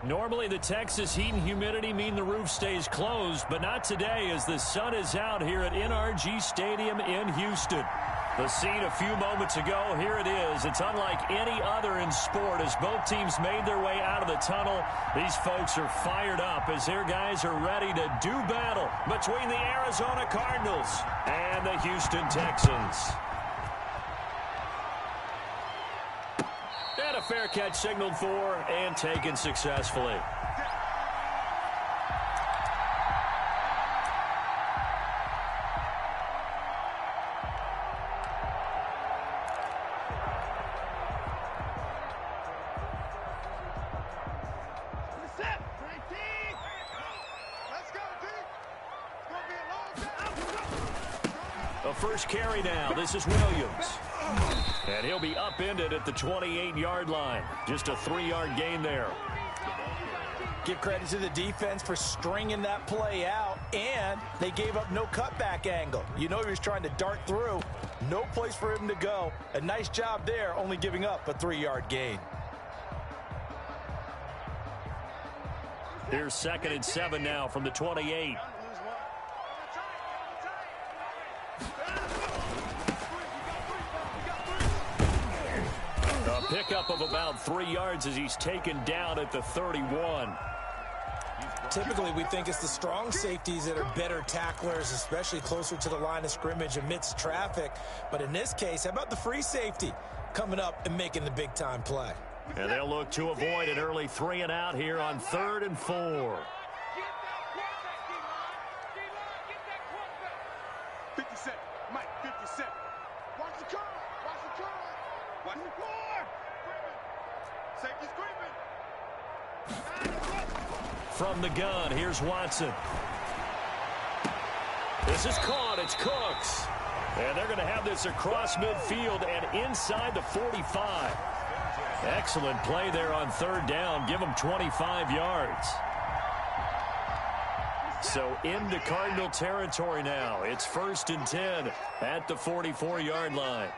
Normally the Texas heat and humidity mean the roof stays closed, but not today as the sun is out here at NRG Stadium in Houston. The scene a few moments ago, here it is. It's unlike any other in sport as both teams made their way out of the tunnel. These folks are fired up as their guys are ready to do battle between the Arizona Cardinals and the Houston Texans. And a fair catch signaled for and taken successfully. A first carry now. This is Williams. And he'll be upended at the 28-yard line. Just a 3-yard gain there. Give credit to the defense for stringing that play out, and they gave up no cutback angle. You know he was trying to dart through. No place for him to go. A nice job there, only giving up a 3-yard gain. Here's 2nd and 7 now from the 28. A pickup of about 3 yards as he's taken down at the 31. Typically, we think it's the strong safeties that are better tacklers, especially closer to the line of scrimmage amidst traffic. But in this case, how about the free safety coming up and making the big-time play? And they'll look to avoid an early 3-and-out here on 3rd and 4. 57, Mike, 57. Watch the curl, watch the curl. Watch the floor. Safety screaming. From the gun, here's Watson. This is caught. It's Cooks. And they're going to have this across midfield and inside the 45. Excellent play there on 3rd down. Give them 25 yards. So into Cardinal territory now. It's 1st and 10 at the 44-yard line.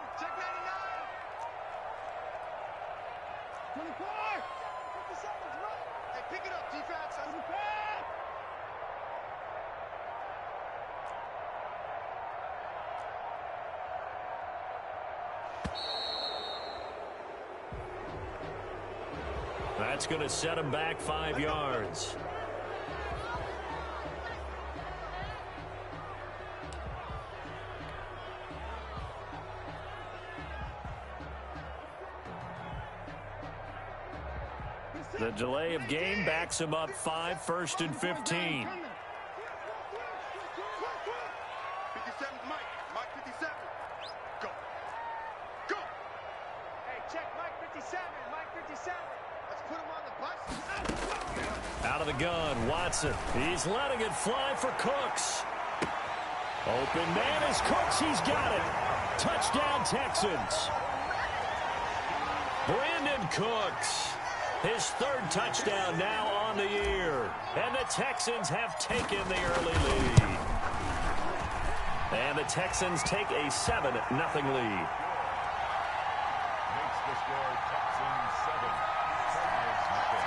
That's going to set him back 5 yards. The delay of game backs him up 5, 1st and 15. 57, Mike. Mike 57. Go. Go. Hey, check Mike 57. Mike 57. Let's put him on the bus. Out of the gun, Watson. He's letting it fly for Cooks. Open man is Cooks. He's got it. Touchdown, Texans. Brandon Cooks. His 3rd touchdown now on the year. And the Texans have taken the early lead. And the Texans take a 7-0 lead. Makes the score Texans 7. Cardinals nothing.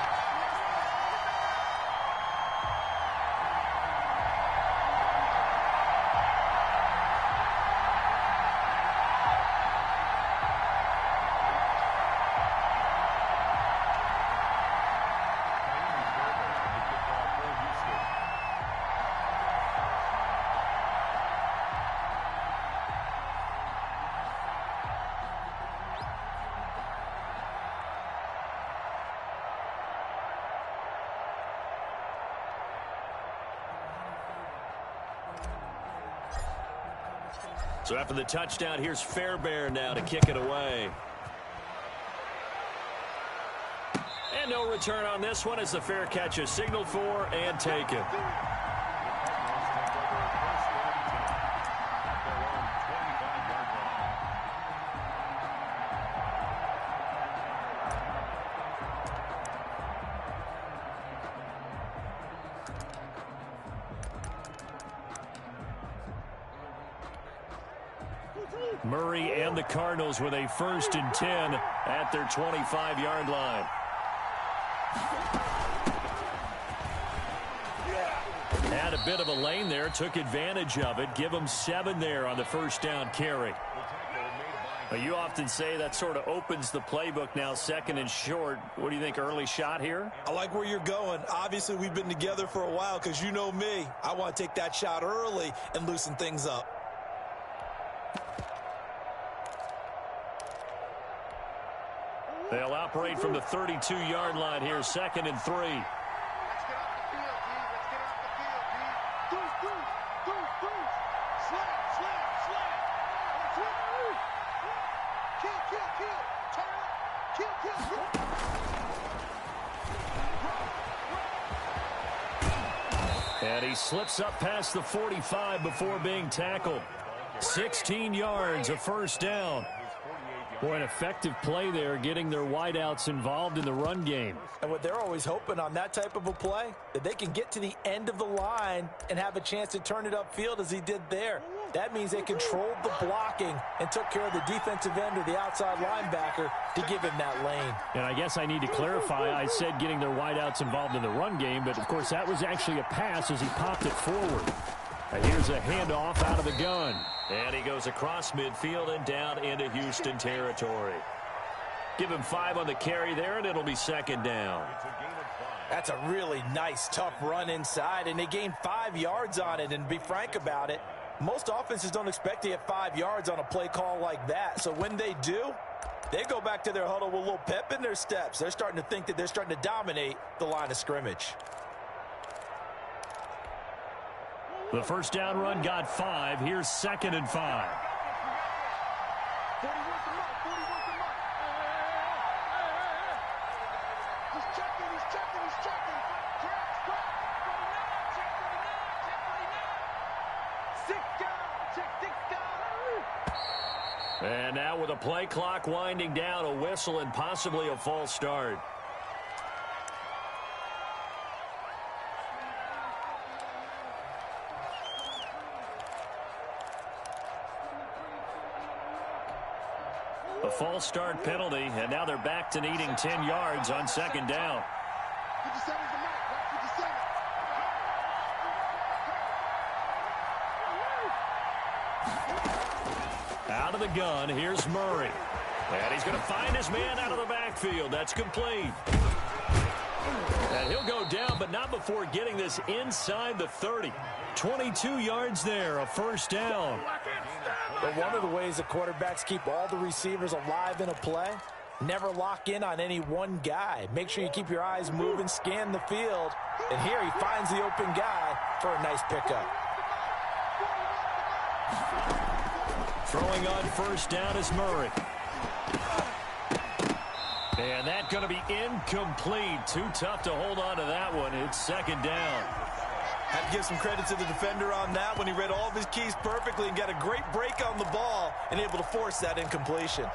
So after the touchdown, here's Fairbairn now to kick it away. And no return on this one as the fair catch is signaled for and taken. Murray and the Cardinals with a 1st and 10 at their 25-yard line. a bit of a lane there, took advantage of it. Give them 7 there on the first down carry. Well, you often say that sort of opens the playbook now, 2nd and short. What do you think, early shot here? I like where you're going. Obviously, we've been together for a while because you know me. I want to take that shot early and loosen things up. They'll operate from the 32-yard line here, 2nd and 3. Let's get off the field, D. Let's get off the field, D. Deuce. Slam. That's it. Kill. Turn up. Kill. And he slips up past the 45 before being tackled. 16 yards, a first down. Boy, an effective play there, getting their wideouts involved in the run game. And what they're always hoping on that type of a play, that they can get to the end of the line and have a chance to turn it upfield as he did there. That means they controlled the blocking and took care of the defensive end or the outside linebacker to give him that lane. And I guess I need to clarify, I said getting their wideouts involved in the run game, but of course that was actually a pass as he popped it forward. And here's a handoff out of the gun. And he goes across midfield and down into Houston territory. Give him 5 on the carry there, and it'll be 2nd down. That's a really nice, tough run inside, and they gained 5 yards on it. And to be frank about it, most offenses don't expect to get 5 yards on a play call like that. So when they do, they go back to their huddle with a little pep in their steps. They're starting to think that they're starting to dominate the line of scrimmage. The first down run got 5. Here's 2nd and 5. He's checking. Check 49. And now with a play clock winding down, a whistle and possibly a false start. A false start penalty, and now they're back to needing 10 yards on 2nd down. 57's the mark, right? 57. Out of the gun, here's Murray. And he's going to find his man out of the backfield. That's complete. And he'll go down, but not before getting this inside the 30. 22 yards there, a first down. But one of the ways the quarterbacks keep all the receivers alive in a play, never lock in on any one guy. Make sure you keep your eyes moving, scan the field. And here he finds the open guy for a nice pickup. Throwing on first down is Murray. And that's going to be incomplete. Too tough to hold on to that one. It's 2nd down. Had to give some credit to the defender on that when he read all of his keys perfectly and got a great break on the ball and able to force that incompletion.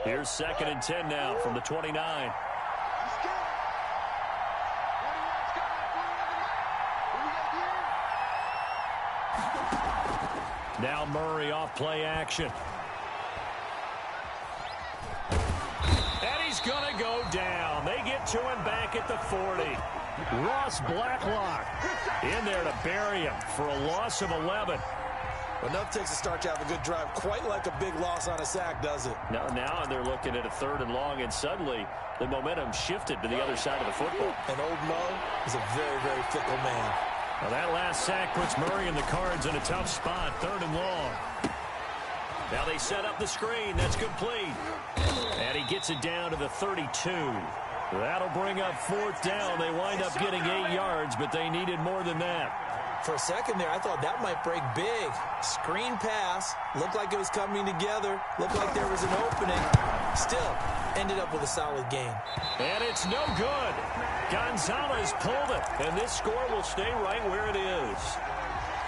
Here's 2nd and 10 now from the 29. Now Murray off play action. And he's going to go down. They get to him back at the 40. Ross Blacklock in there to bury him for a loss of 11. Well, enough takes a start to have a good drive. Quite like a big loss on a sack, does it? Now they're looking at a 3rd and long, and suddenly the momentum shifted to the other side of the football. And old Mo is a very, very fickle man. Well, that last sack puts Murray and the Cards in a tough spot, 3rd and long. Now they set up the screen. That's complete. And he gets it down to the 32. That'll bring up 4th down. They wind up getting 8 yards, but they needed more than that. For a second there, I thought that might break big. Screen pass. Looked like it was coming together. Looked like there was an opening. Still, ended up with a solid game. And it's no good. Gonzalez pulled it, and this score will stay right where it is.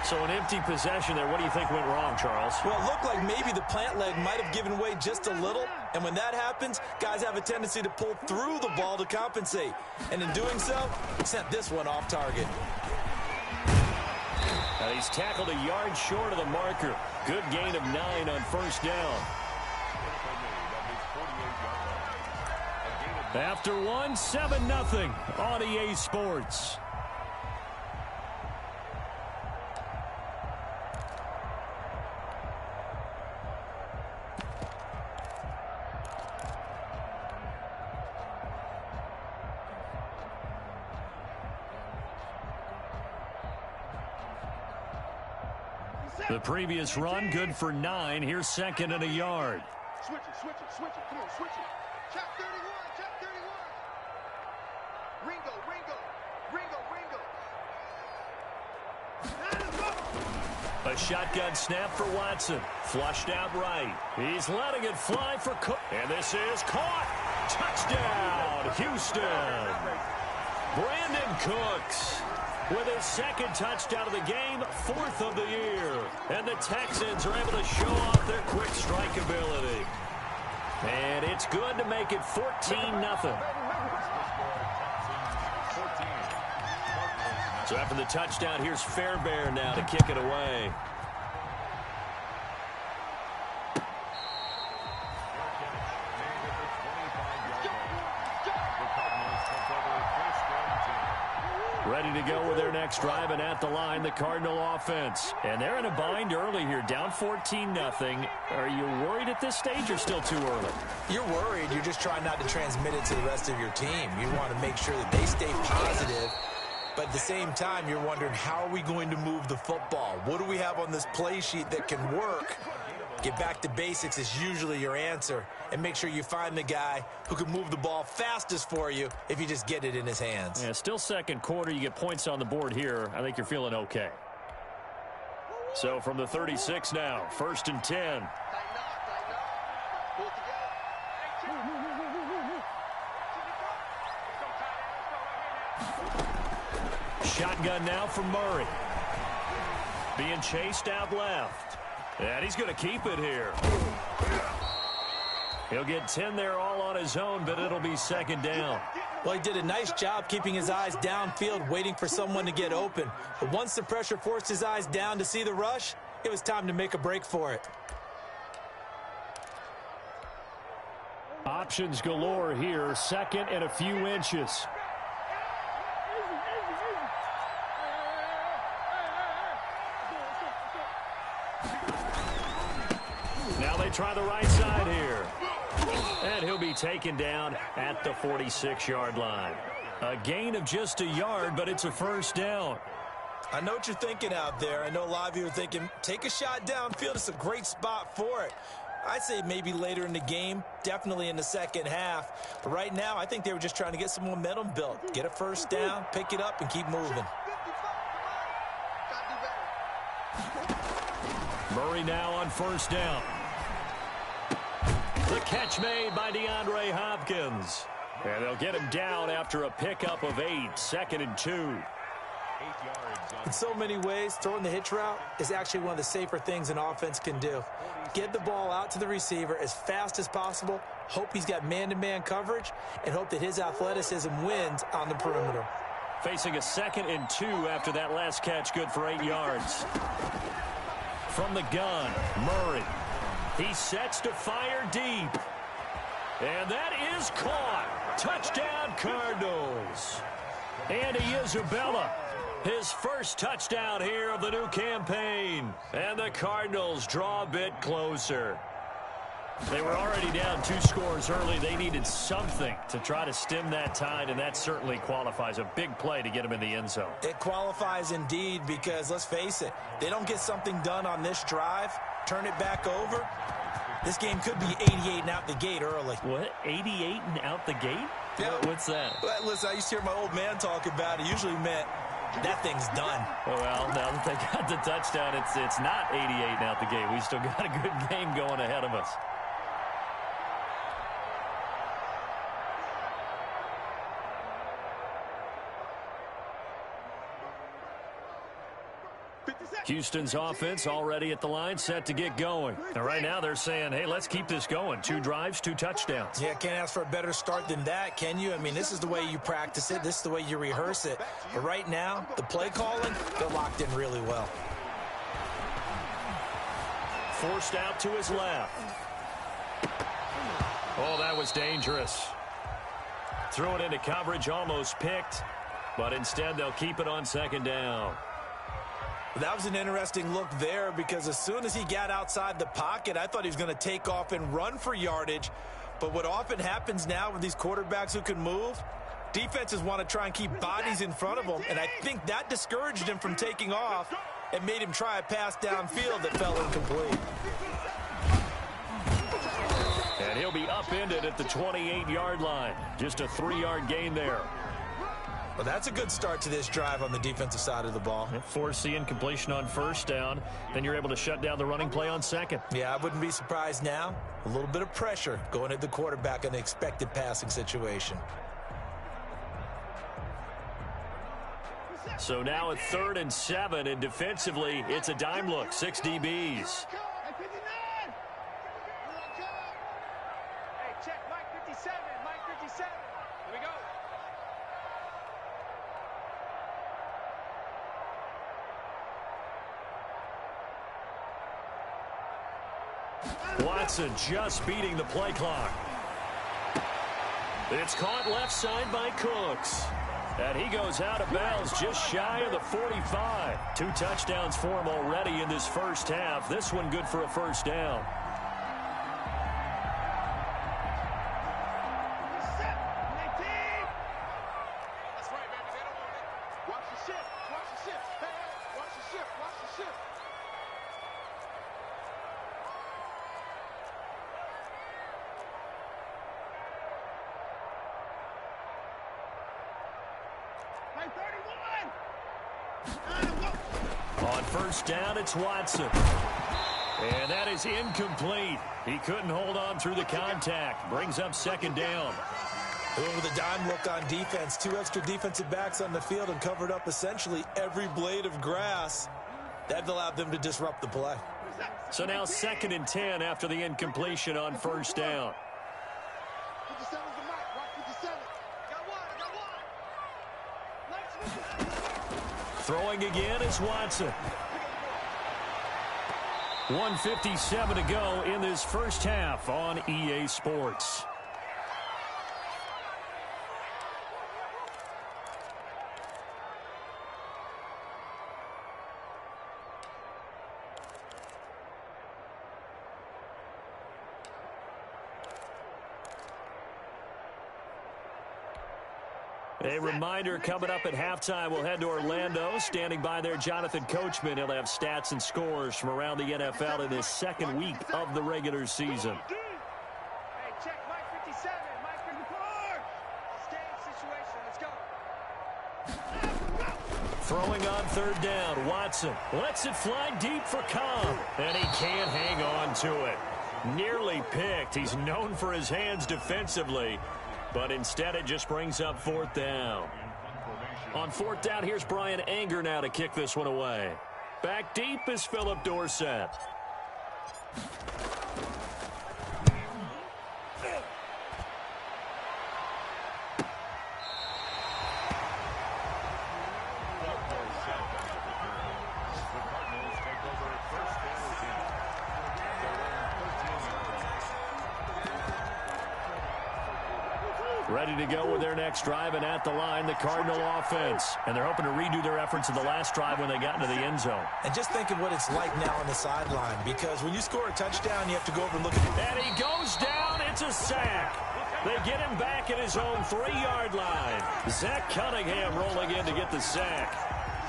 So an empty possession there. What do you think went wrong, Charles? Well, it looked like maybe the plant leg might have given way just a little. And when that happens, guys have a tendency to pull through the ball to compensate. And in doing so, sent this one off target. And he's tackled a yard short of the marker. Good gain of 9 on first down. After one, 7-0 on EA Sports. The previous run, good for 9. Here's second and a yard. Switch it, switch it, switch it. Come on, switch it. Check 31, check 31. Ringo, Ringo, Ringo, Ringo. A shotgun snap for Watson. Flushed out right. He's letting it fly for Cook. And this is caught. Touchdown, Houston. Brandon Cooks with his second touchdown of the game, 4th of the year. And the Texans are able to show off their quick strike ability. And it's good to make it 14-0. So after the touchdown, here's Fairbairn now to kick it away. Ready to go with their next drive, and at the line, the Cardinal offense. And they're in a bind early here, down 14-0. Are you worried at this stage or still too early? You're worried. You're just trying not to transmit it to the rest of your team. You want to make sure that they stay positive. But at the same time, you're wondering, how are we going to move the football? What do we have on this play sheet that can work? Get back to basics is usually your answer. And make sure you find the guy who can move the ball fastest for you if you just get it in his hands. Yeah, still second quarter. You get points on the board here. I think you're feeling okay. So from the 36 now, 1st and 10. Shotgun now for Murray. Being chased out left. And he's going to keep it here. He'll get 10 there all on his own, but it'll be second down. Well, he did a nice job keeping his eyes downfield, waiting for someone to get open. But once the pressure forced his eyes down to see the rush, it was time to make a break for it. Options galore here. Second and a few inches. Now they try the right side here. And he'll be taken down at the 46-yard line. A gain of just a yard, but it's a first down. I know what you're thinking out there. I know a lot of you are thinking, take a shot downfield. It's a great spot for it. I'd say maybe later in the game, definitely in the second half. But right now, I think they were just trying to get some momentum built. Get a first down, pick it up, and keep moving. Murray now on first down. The catch made by DeAndre Hopkins. And they'll get him down after a pickup of 8, 2nd and 2. In so many ways, throwing the hitch route is actually one of the safer things an offense can do. Get the ball out to the receiver as fast as possible, hope he's got man-to-man coverage, and hope that his athleticism wins on the perimeter. Facing a 2nd and 2 after that last catch, good for 8 yards. From the gun, Murray. He sets to fire deep. And that is caught. Touchdown, Cardinals. Andy Isabella, his first touchdown here of the new campaign. And the Cardinals draw a bit closer. They were already down 2 scores early. They needed something to try to stem that tide, and that certainly qualifies. A big play to get them in the end zone. It qualifies indeed because, let's face it, they don't get something done on this drive, turn it back over, this game could be 88 and out the gate early. What? 88 and out the gate? Yeah. What's that? Well, listen, I used to hear my old man talk about it. Usually meant that thing's done. Well, now that they got the touchdown, it's not 88 and out the gate. We still got a good game going ahead of us. Houston's offense already at the line, set to get going. And right now they're saying, hey, let's keep this going. 2 drives, 2 touchdowns. Yeah, can't ask for a better start than that, can you? I mean, this is the way you practice it. This is the way you rehearse it. But right now, the play calling, they're locked in really well. Forced out to his left. Oh, that was dangerous. Threw it into coverage, almost picked, but instead they'll keep it on second down. That was an interesting look there because as soon as he got outside the pocket, I thought he was going to take off and run for yardage. But what often happens now with these quarterbacks who can move, defenses want to try and keep bodies in front of them, and I think that discouraged him from taking off and made him try a pass downfield that fell incomplete. And he'll be upended at the 28-yard line. Just a 3-yard gain there. Well, that's a good start to this drive on the defensive side of the ball. Force the incompletion on first down. Then you're able to shut down the running play on second. Yeah, I wouldn't be surprised now. A little bit of pressure going at the quarterback in the expected passing situation. So now at 3rd and 7, and defensively, it's a dime look, 6 DBs. Hey, check Mike 57, Mike 57. Here we go. Watson just beating the play clock. It's caught left side by Cooks. And he goes out of bounds just shy of the 45. 2 touchdowns for him already in this first half. This one good for a first down. That's right, baby. They don't want it. Watch the shift. Watch the shift. Hey, watch the shift. Watch the shift. Hey, 31. On first down, it's Watson. And that is incomplete. He couldn't hold on through the contact. Brings up second down. With a dime look on defense, 2 extra defensive backs on the field and covered up essentially every blade of grass. That allowed them to disrupt the play. So now 2nd and 10 after the incompletion on first down. 57's the mic. Rock 57. Got one. Throwing again is Watson. 1:57 to go in this first half on EA Sports. A reminder, coming up at halftime, we'll head to Orlando. Standing by there, Jonathan Coachman. He'll have stats and scores from around the NFL in this 2nd week of the regular season. Hey, check Mike 57, Mike 54. Game situation. Let's go. Throwing on 3rd down, Watson lets it fly deep for Cobb, and he can't hang on to it. Nearly picked. He's known for his hands defensively, but instead it just brings up 4th down. On 4th down, here's Brian Anger now to kick this one away. Back deep is Philip Dorsett. Ready to go with their next drive, and at the line, the Cardinal offense. And they're hoping to redo their efforts in the last drive when they got into the end zone. And just think of what it's like now on the sideline, because when you score a touchdown, you have to go over and look at... And he goes down. It's a sack. They get him back at his own 3-yard line. Zach Cunningham rolling in to get the sack.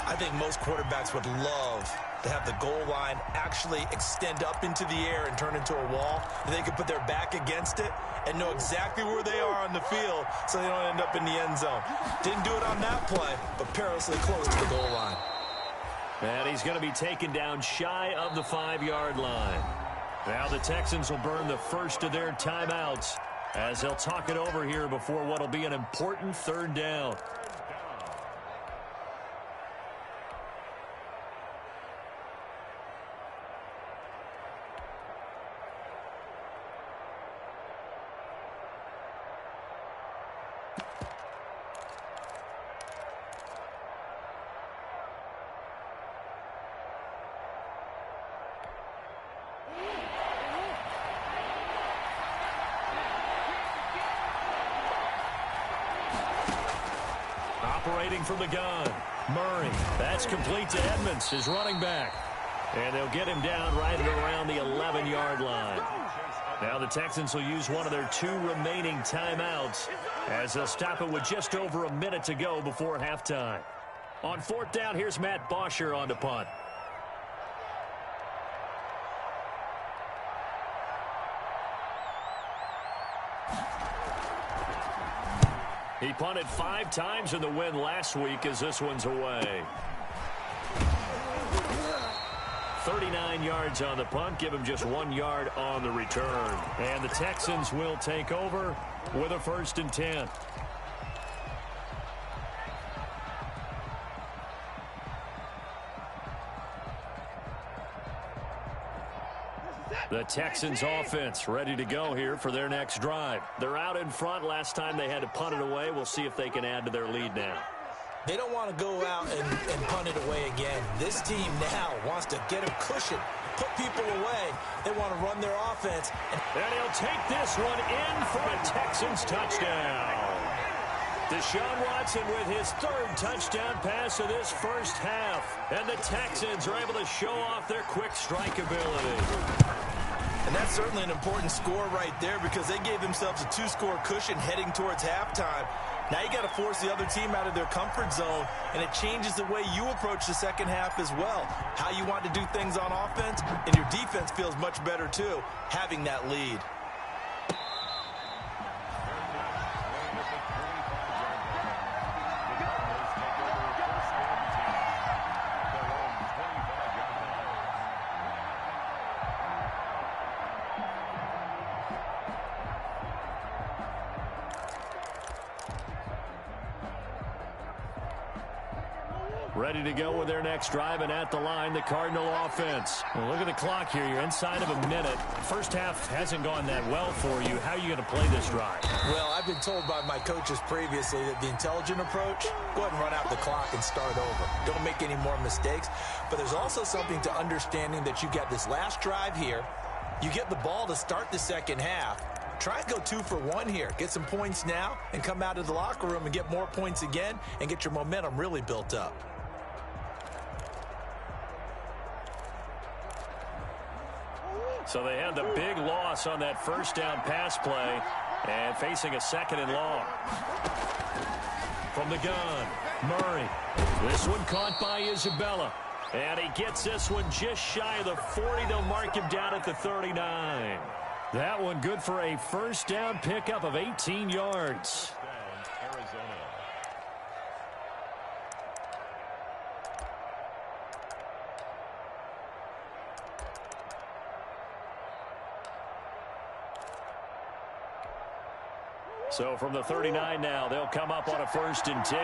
I think most quarterbacks would love to have the goal line actually extend up into the air and turn into a wall. They could put their back against it and know exactly where they are on the field so they don't end up in the end zone. Didn't do it on that play, but perilously close to the goal line. And he's going to be taken down shy of the 5-yard line. Now the Texans will burn the first of their timeouts as they'll talk it over here before what will be an important 3rd down. Operating from the gun, Murray. That's complete to Edmonds, his running back. And they'll get him down right at around the 11-yard line. Now the Texans will use one of their 2 remaining timeouts as they'll stop it with just over a minute to go before halftime. On 4th down, here's Matt Bosher on the punt. He punted 5 times in the win last week as this one's away. 39 yards on the punt, give him just 1 yard on the return. And the Texans will take over with a 1st and 10. The Texans offense ready to go here for their next drive. They're out in front. Last time they had to punt it away. We'll see if they can add to their lead now. They don't want to go out and punt it away again. This team now wants to get a cushion, put people away. They want to run their offense. And he'll take this one in for a Texans touchdown. Deshaun Watson with his 3rd touchdown pass of this first half. And the Texans are able to show off their quick strike ability. And that's certainly an important score right there because they gave themselves a 2-score cushion heading towards halftime. Now you got to force the other team out of their comfort zone, and it changes the way you approach the second half as well. How you want to do things on offense, and your defense feels much better too, having that lead. Ready to go with their next drive, and at the line, the Cardinal offense. Well, look at the clock here. You're inside of a minute. First half hasn't gone that well for you. How are you going to play this drive? Well, I've been told by my coaches previously that the intelligent approach, go ahead and run out the clock and start over. Don't make any more mistakes. But there's also something to understanding that you got this last drive here. You get the ball to start the second half. Try and go 2 for 1 here. Get some points now and come out of the locker room and get more points again and get your momentum really built up. So they had the big loss on that first down pass play and facing a 2nd and long. From the gun, Murray. This one caught by Isabella. And he gets this one just shy of the 40. They'll mark him down at the 39. That one good for a first down pickup of 18 yards. Arizona. So from the 39 now, they'll come up on a 1st and 10.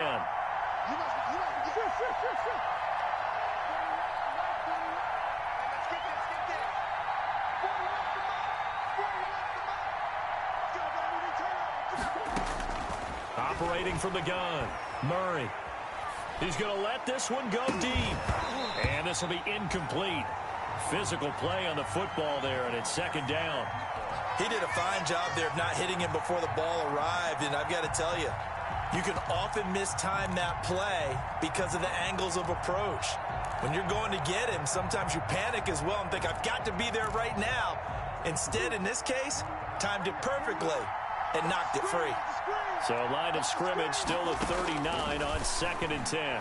Operating from the gun, Murray. He's going to let this one go deep. And this will be incomplete. Physical play on the football there, and it's 2nd down. He did a fine job there of not hitting him before the ball arrived, and I've got to tell you, you can often mistime that play because of the angles of approach. When you're going to get him, sometimes you panic as well and think, I've got to be there right now. Instead, in this case, timed it perfectly and knocked it free. So line of scrimmage still at 39 on 2nd and 10.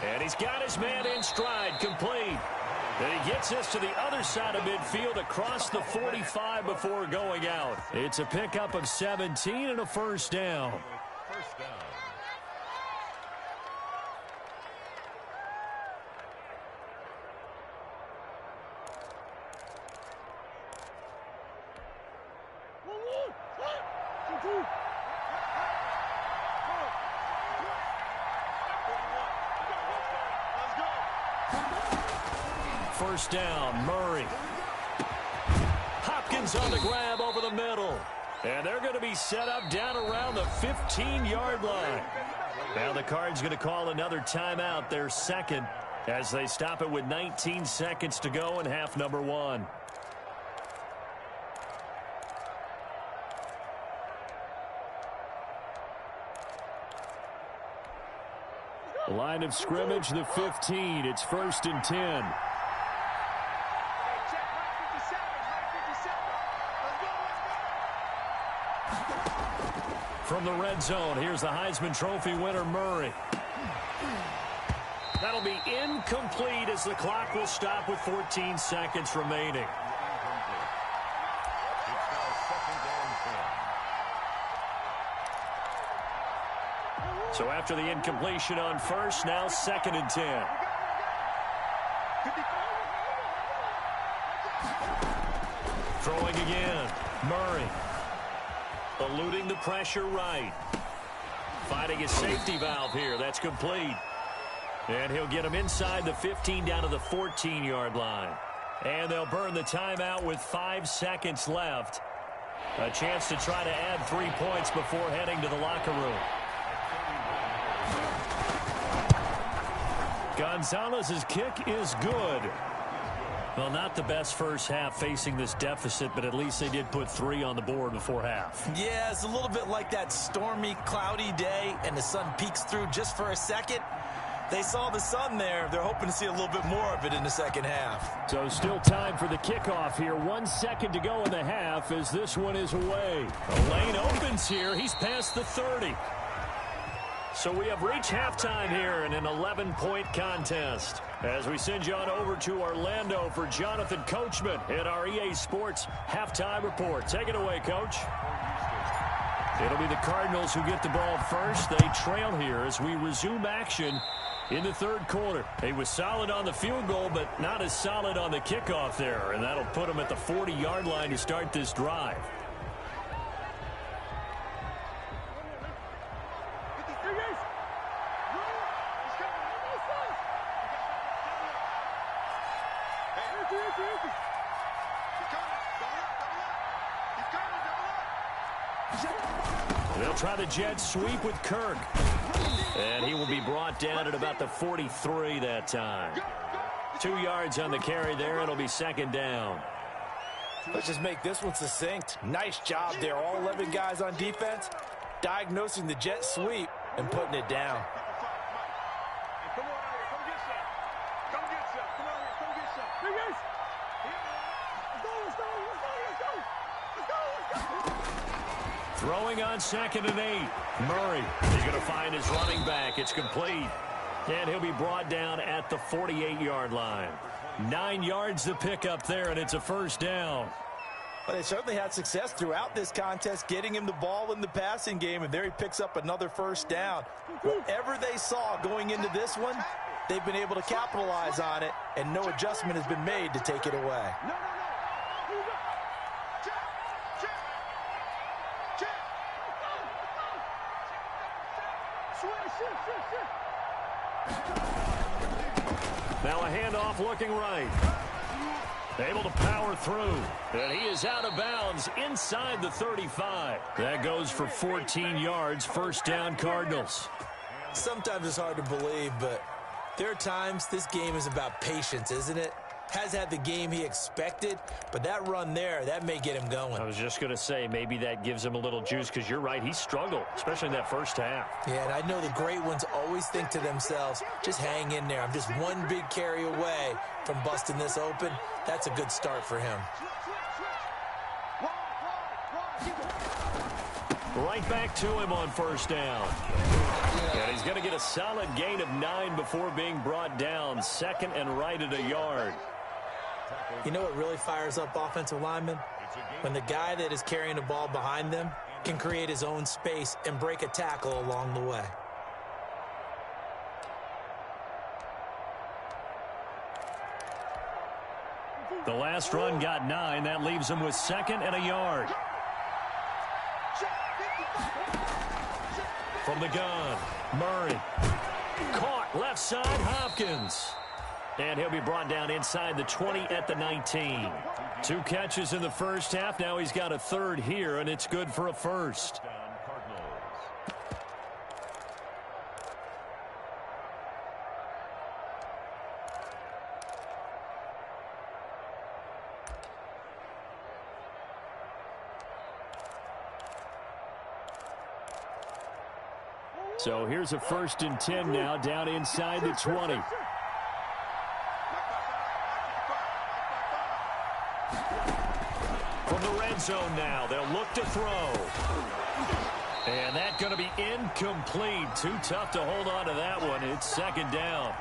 And he's got his man in stride, complete. And he gets this to the other side of midfield across the 45 before going out. It's a pickup of 17 and a first down. First down. First down, Murray. Hopkins on the grab over the middle. And they're going to be set up down around the 15-yard line. Now the Cards going to call another timeout, their 2nd, as they stop it with 19 seconds to go in half number 1. Line of scrimmage, the 15. It's 1st and 10. From the red zone, here's the Heisman Trophy winner, Murray. That'll be incomplete as the clock will stop with 14 seconds remaining. It's now 2nd and 10. So after the incompletion on first, now 2nd and 10. Throwing again. Murray. Eluding the pressure right. Finding his safety valve here. That's complete. And he'll get him inside the 15 down to the 14-yard line. And they'll burn the timeout with 5 seconds left. A chance to try to add 3 points before heading to the locker room. Gonzalez's kick is good. Well, not the best first half facing this deficit, but at least they did put 3 on the board before half. Yeah, it's a little bit like that stormy, cloudy day, and the sun peeks through just for a second. They saw the sun there. They're hoping to see a little bit more of it in the second half. So still time for the kickoff here. 1 second to go in the half as this one is away. The lane opens here. He's past the 30. So we have reached halftime here in an 11-point contest. As we send you on over to Orlando for Jonathan Coachman at our EA Sports Halftime Report. Take it away, Coach. It'll be the Cardinals who get the ball first. They trail here as we resume action in the third quarter. He was solid on the field goal, but not as solid on the kickoff there. And that'll put him at the 40-yard line to start this drive. They'll try the jet sweep with Kirk. And he will be brought down at about the 43 that time. 2 yards on the carry there. It'll be 2nd down. Let's just make this one succinct. Nice job there. All 11 guys on defense diagnosing the jet sweep and putting it down. Throwing on 2nd and 8. Murray is going to find his running back. It's complete. And he'll be brought down at the 48-yard line. 9 yards to pick up there, and it's a 1st down. Well, they certainly had success throughout this contest, getting him the ball in the passing game, and there he picks up another 1st down. Whatever they saw going into this one, they've been able to capitalize on it, and no adjustment has been made to take it away. Now a handoff looking right. Able to power through. And he is out of bounds inside the 35. That goes for 14 yards. 1st down, Cardinals. Sometimes it's hard to believe, but there are times this game is about patience, isn't it? Has had the game he expected, but that run there, that may get him going. I was just going to say, maybe that gives him a little juice, because you're right, he struggled, especially in that first half. Yeah, and I know the great ones always think to themselves, just hang in there. I'm just one big carry away from busting this open. That's a good start for him. Right back to him on 1st down. And he's going to get a solid gain of 9 before being brought down. 2nd and right at a yard. You know what really fires up offensive linemen? When the guy that is carrying the ball behind them can create his own space and break a tackle along the way. The last run got 9. That leaves him with 2nd and a yard. From the gun, Murray. Caught left side, Hopkins. And he'll be brought down inside the 20 at the 19. 2 catches in the first half. Now he's got a 3rd here, and it's good for a 1st. So here's a 1st and 10 now, down inside the 20. From the red zone now, they'll look to throw. And that's going to be incomplete. Too tough to hold on to that one. It's 2nd down.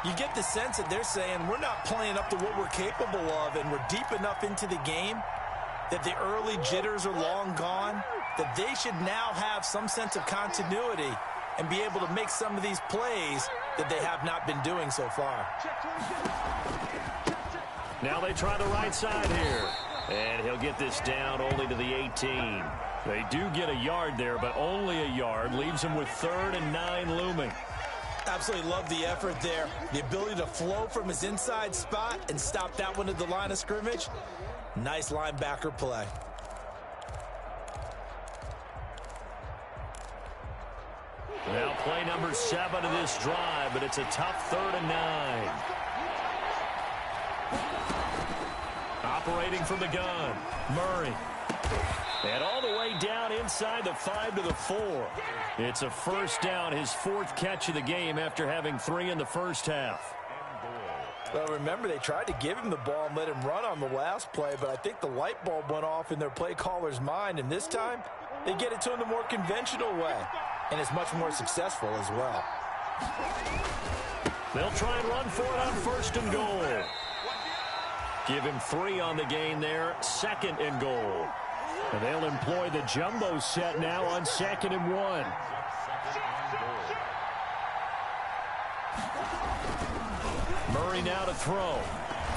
You get the sense that they're saying we're not playing up to what we're capable of, and we're deep enough into the game that the early jitters are long gone, that they should now have some sense of continuity and be able to make some of these plays that they have not been doing so far. Now they try the right side here. And he'll get this down only to the 18. They do get a yard there, but only a yard. Leaves him with 3rd and 9 looming. Absolutely love the effort there. The ability to flow from his inside spot and stop that one at the line of scrimmage. Nice linebacker play. Now play number 7 of this drive, but it's a tough 3rd and 9. Operating from the gun, Murray. And all the way down inside the 5 to the 4. It's a 1st down, his 4th catch of the game after having 3 in the first half. Well, remember, they tried to give him the ball and let him run on the last play, but I think the light bulb went off in their play caller's mind, and this time they get it to him the more conventional way, and it's much more successful as well. They'll try and run for it on 1st and goal. Give him 3 on the gain there, 2nd and goal. And they'll employ the jumbo set now on 2nd and 1. Murray now to throw.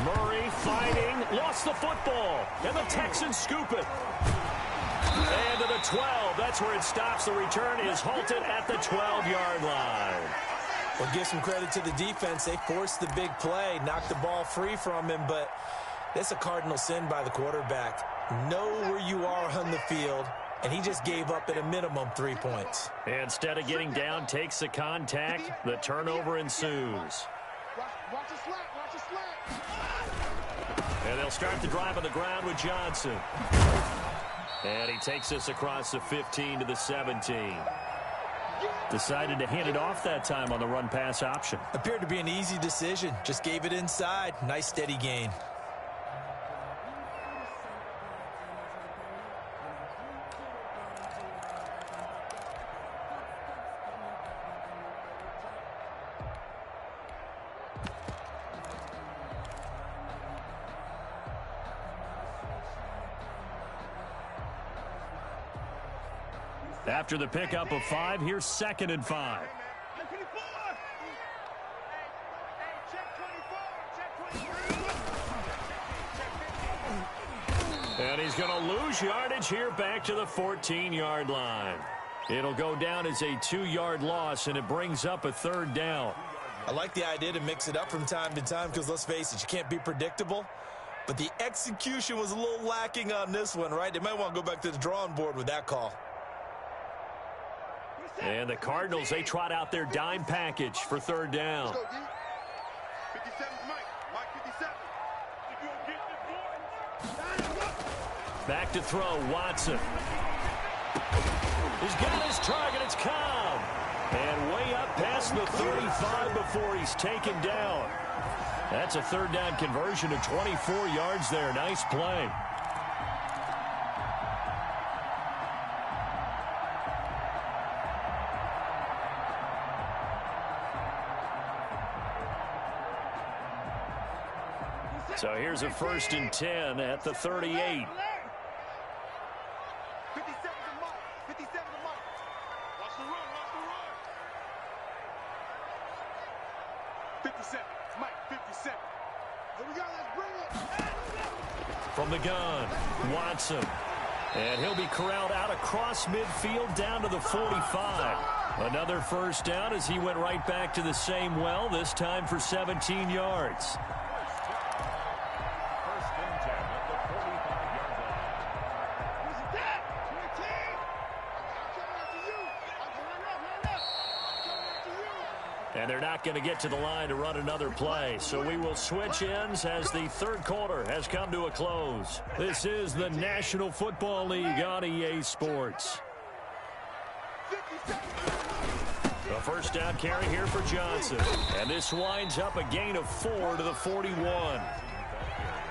Murray fighting, lost the football, and the Texans scoop it. And to the 12, that's where it stops. The return is halted at the 12-yard line. Well, give some credit to the defense. They forced the big play, knocked the ball free from him, but that's a cardinal sin by the quarterback. Know where you are on the field, and he just gave up at a minimum 3 points. Instead of getting down, takes the contact. The turnover ensues. Watch the slant, watch the slant. And they'll start the drive on the ground with Johnson. And he takes this across the 15 to the 17. Decided to hand it off that time on the run-pass option. Appeared to be an easy decision. Just gave it inside. Nice steady gain. After the pickup of 5, here's 2nd and 5. And he's going to lose yardage here back to the 14-yard line. It'll go down as a 2-yard loss, and it brings up a 3rd down. I like the idea to mix it up from time to time because, let's face it, you can't be predictable. But the execution was a little lacking on this one, right? They might want to go back to the drawing board with that call. And the Cardinals, they trot out their dime package for 3rd down. 57, Mike 57. Back to throw, Watson. He's got his target, it's Cobb. And way up past the 35 before he's taken down. That's a 3rd down conversion of 24 yards there. Nice play. So here's a 1st and 10 at the 38. 57 to Mike. 57 to Mike. Watch the run, watch the run. 57. Mike, 57. Here we go, let's bring it. From the gun, Watson. And he'll be corralled out across midfield down to the 45. Another 1st down as he went right back to the same well, this time for 17 yards. And they're not going to get to the line to run another play. So we will switch ends as the 3rd quarter has come to a close. This is the National Football League on EA Sports. 57. A first down carry here for Johnson. And this winds up a gain of 4 to the 41.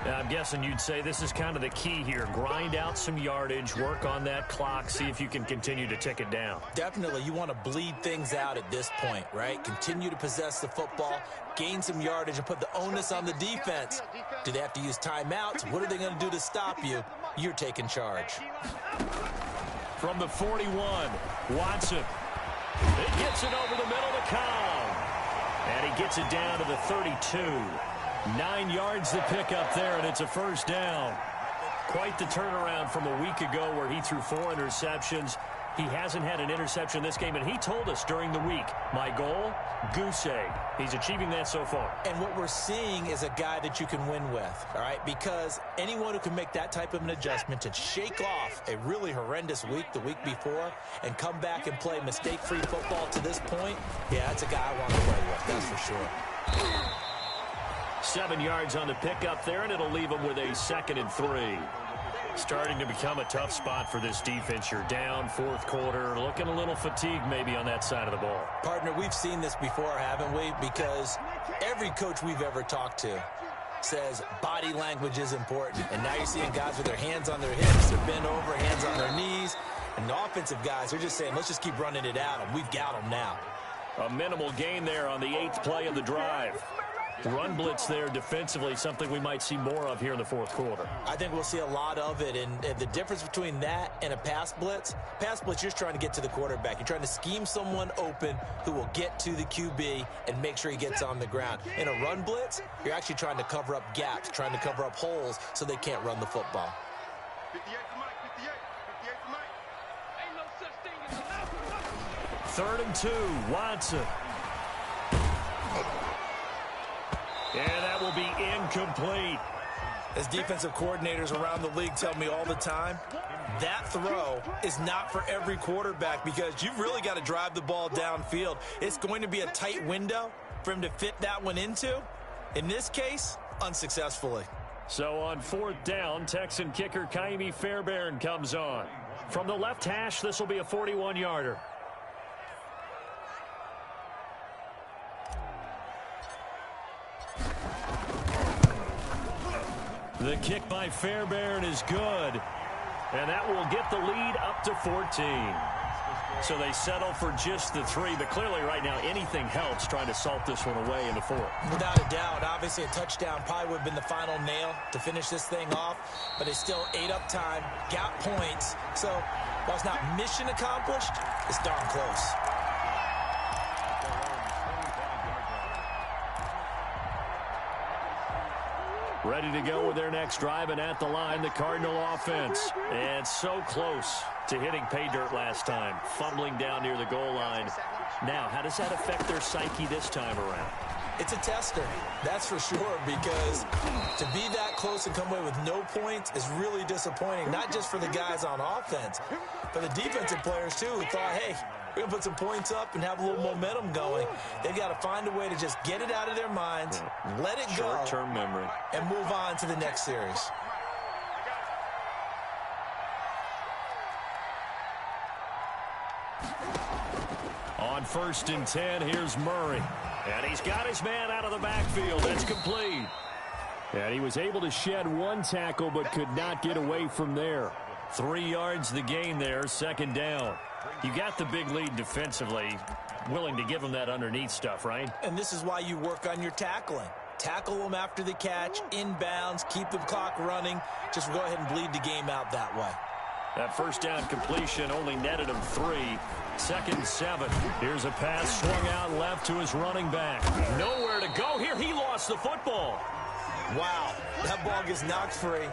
Now, I'm guessing you'd say this is kind of the key here. Grind out some yardage, work on that clock, see if you can continue to tick it down. Definitely, you want to bleed things out at this point, right? Continue to possess the football, gain some yardage, and put the onus on the defense. Do they have to use timeouts? What are they going to do to stop you? You're taking charge. From the 41, Watson. It gets it over the middle to Cobb. And he gets it down to the 32. 9 yards to pick up there, and it's a first down. Quite the turnaround from a week ago where he threw 4 interceptions. He hasn't had an interception this game, and he told us during the week, my goal, goose egg. He's achieving that so far. And what we're seeing is a guy that you can win with, all right? Because anyone who can make that type of an adjustment to shake off a really horrendous week the week before and come back and play mistake-free football to this point, yeah, that's a guy I want to play with, that's for sure. 7 yards on the pickup there, and it'll leave him with a 2nd and 3. Starting to become a tough spot for this defense. You're down, 4th quarter, looking a little fatigued maybe on that side of the ball. Partner, we've seen this before, haven't we? Because every coach we've ever talked to says body language is important. And now you're seeing guys with their hands on their hips, they're bent over, hands on their knees. And the offensive guys, they're just saying, let's just keep running it out, and we've got them now. A minimal gain there on the 8th play of the drive. Run blitz there defensively, something we might see more of here in the 4th quarter. I think we'll see a lot of it, and the difference between that and a pass blitz, you're just trying to get to the quarterback. You're trying to scheme someone open who will get to the QB and make sure he gets on the ground. In a run blitz, you're actually trying to cover up gaps, trying to cover up holes so they can't run the football. 58 for Mike, 58 for Mike. Ain't no such thing as 3rd and 2, Watson. And that will be incomplete. As defensive coordinators around the league tell me all the time, that throw is not for every quarterback because you've really got to drive the ball downfield. It's going to be a tight window for him to fit that one into. In this case, unsuccessfully. So on 4th down, Texan kicker Kaimi Fairbairn comes on. From the left hash, this will be a 41-yarder. The kick by Fairbairn is good, and that will get the lead up to 14. So they settle for just the 3, but clearly right now anything helps trying to salt this one away in the 4th. Without a doubt, obviously a touchdown probably would have been the final nail to finish this thing off, but it's still ate up time, got points. So while it's not mission accomplished, it's darn close. Ready to go with their next drive, and at the line, the Cardinal offense. And so close to hitting pay dirt last time, fumbling down near the goal line. Now, how does that affect their psyche this time around? It's a tester, that's for sure, because to be that close and come away with no points is really disappointing, not just for the guys on offense, but the defensive players, too, who thought, hey, we're going to put some points up and have a little momentum going. They've got to find a way to just get it out of their minds, let it go, short-term memory, and move on to the next series. On 1st and 10, here's Murray. And he's got his man out of the backfield. It's complete. And he was able to shed 1 tackle but could not get away from there. 3 yards the gain there, 2nd down. You got the big lead defensively, willing to give them that underneath stuff, right? And this is why you work on your tackling. Tackle them after the catch, inbounds, keep the clock running. Just go ahead and bleed the game out that way. That first down completion only netted him 3. 2nd and 7. Here's a pass swung out left to his running back. Nowhere to go here. He lost the football. Wow, that ball gets knocked free,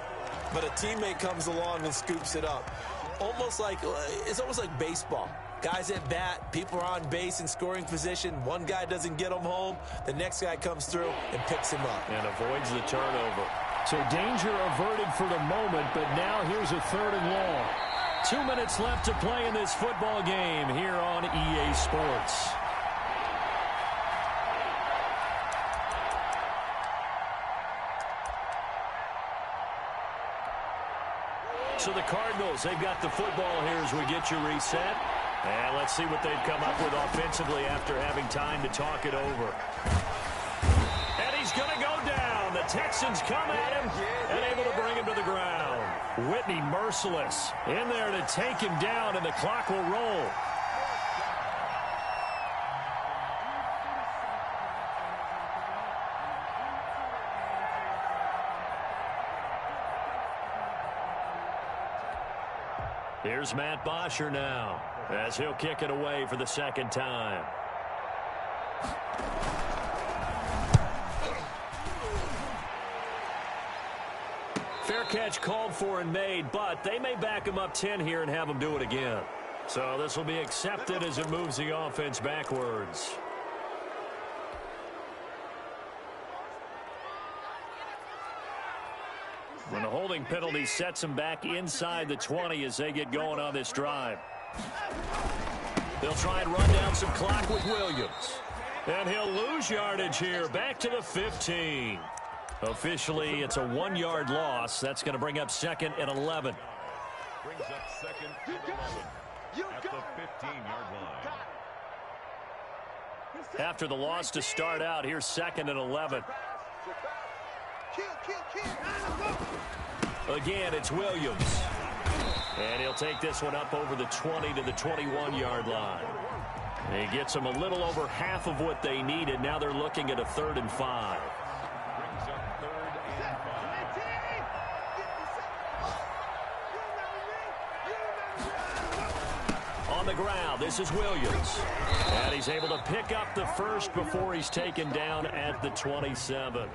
but a teammate comes along and scoops it up. It's almost like baseball. Guys at bat, people are on base in scoring position. One guy doesn't get them home. The next guy comes through and picks him up. And avoids the turnover. So danger averted for the moment, but now here's a 3rd and long. 2 minutes left to play in this football game here on EA Sports. So the Cardinals, they've got the football here as we get you reset. And let's see what they've come up with offensively after having time to talk it over. And he's going to go down. The Texans come at him and able to bring him to the ground. Whitney merciless in there to take him down, and the clock will roll. Here's Matt Bosher now as he'll kick it away for the second time. Fair catch called for and made, but they may back him up 10 here and have him do it again. So this will be accepted as it moves the offense backwards. When the holding penalty sets them back inside the 20 as they get going on this drive. They'll try and run down some clock with Williams. And he'll lose yardage here, back to the 15. Officially, it's a 1-yard loss. That's going to bring up 2nd and 11. Brings up 2nd and 11 at the 15-yard line. After the loss to start out, here's 2nd and 11. Again, it's Williams. And he'll take this one up over the 20 to the 21-yard line. And he gets them a little over half of what they needed. Now they're looking at a 3rd and 5. Brings up 3rd and 5. On the ground, this is Williams. And he's able to pick up the first before he's taken down at the 27.